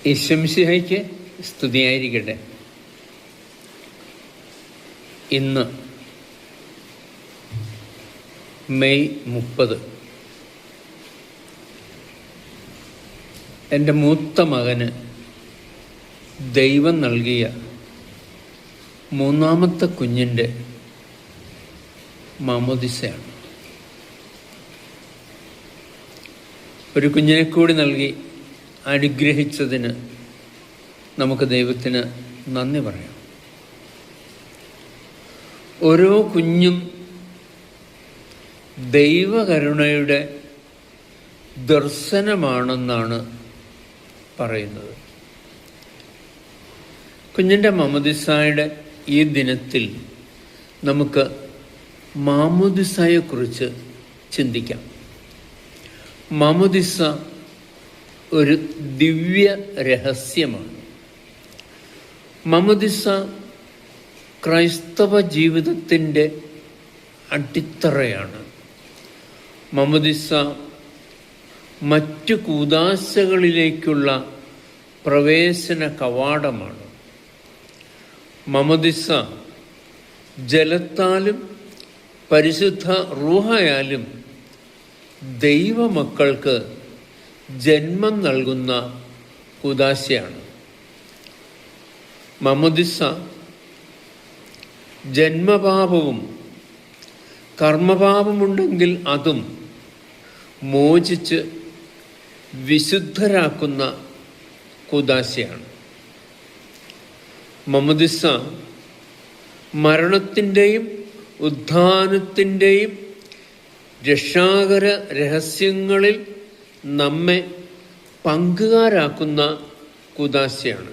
ഈശോമിശിഹായ്ക്ക് സ്തുതിയായിരിക്കട്ടെ. ഇന്ന് മെയ് 30. എൻ്റെ മൂത്ത മകന് ദൈവം നൽകിയ മൂന്നാമത്തെ കുഞ്ഞിൻ്റെ മാമോദിസയാണ്. ഒരു കുഞ്ഞിനെ കൂടി നൽകി അനുഗ്രഹിച്ചതിന് നമുക്ക് ദൈവത്തിന് നന്ദി പറയാം. ഓരോ കുഞ്ഞും ദൈവകരുണയുടെ ദർശനമാണെന്നാണ് പറയുന്നത്. കുഞ്ഞിൻ്റെ മാമോദിസായുടെ ഈ ദിനത്തിൽ നമുക്ക് മാമോദിസായെക്കുറിച്ച് ചിന്തിക്കാം. മാമോദിസ ഒരു ദിവ്യ രഹസ്യമാണ്. മാമോദിസ ക്രൈസ്തവ ജീവിതത്തിൻ്റെ അടിത്തറയാണ്. മാമോദിസ മറ്റു കൂദാശകളിലേക്കുള്ള പ്രവേശന കവാടമാണ്. മാമോദിസ ജലത്താലും പരിശുദ്ധ റൂഹായാലും ദൈവമക്കൾക്ക് ജന്മം നൽകുന്ന കൂദാശയാണ്. മാമോദിസ ജന്മപാപവും കർമ്മപാപമുണ്ടെങ്കിൽ അതും മോചിച്ച് വിശുദ്ധരാക്കുന്ന കൂദാശയാണ്. മാമോദിസ മരണത്തിൻ്റെയും ഉത്ഥാനത്തിൻ്റെയും രക്ഷാകര രഹസ്യങ്ങളിൽ നമ്മെ പങ്കുകാരാക്കുന്ന കൂദാശയാണ്.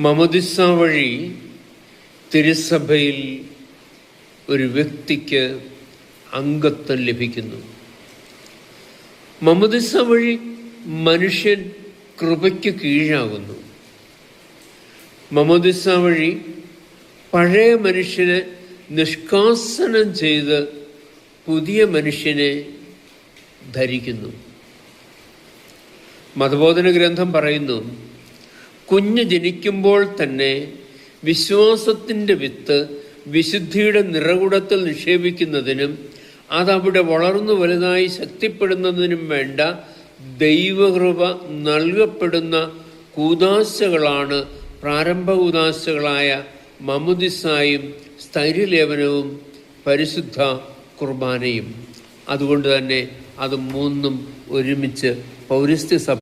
മാമോദിസ വഴി തിരുസഭയിൽ ഒരു വ്യക്തിക്ക് അംഗത്വം ലഭിക്കുന്നു. മാമോദിസ വഴി മനുഷ്യൻ കൃപയ്ക്ക് കീഴാകുന്നു. മാമോദിസ വഴി പഴയ മനുഷ്യനെ നിഷ്കാസനം ചെയ്ത് പുതിയ മനുഷ്യനെ ധരിക്കുന്നു. മതബോധന ഗ്രന്ഥം പറയുന്നു, കുഞ്ഞ് ജനിക്കുമ്പോൾ തന്നെ വിശ്വാസത്തിൻ്റെ വിത്ത് വിശുദ്ധിയുടെ നിറകുടത്തിൽ നിക്ഷേപിക്കുന്നതിനും അതവിടെ വളർന്നു വലുതായി ശക്തിപ്പെടുന്നതിനും വേണ്ട ദൈവകൃപ നൽകപ്പെടുന്ന കൂദാശകളാണ് പ്രാരംഭ കൂദാശകളായ മാമോദിസായും സ്ഥൈര്യലേപനവും പരിശുദ്ധ കുർബാനയും. അതുകൊണ്ട് തന്നെ അത് മൂന്നും ഒരുമിച്ച് പൗരസ്ത്യ സഭ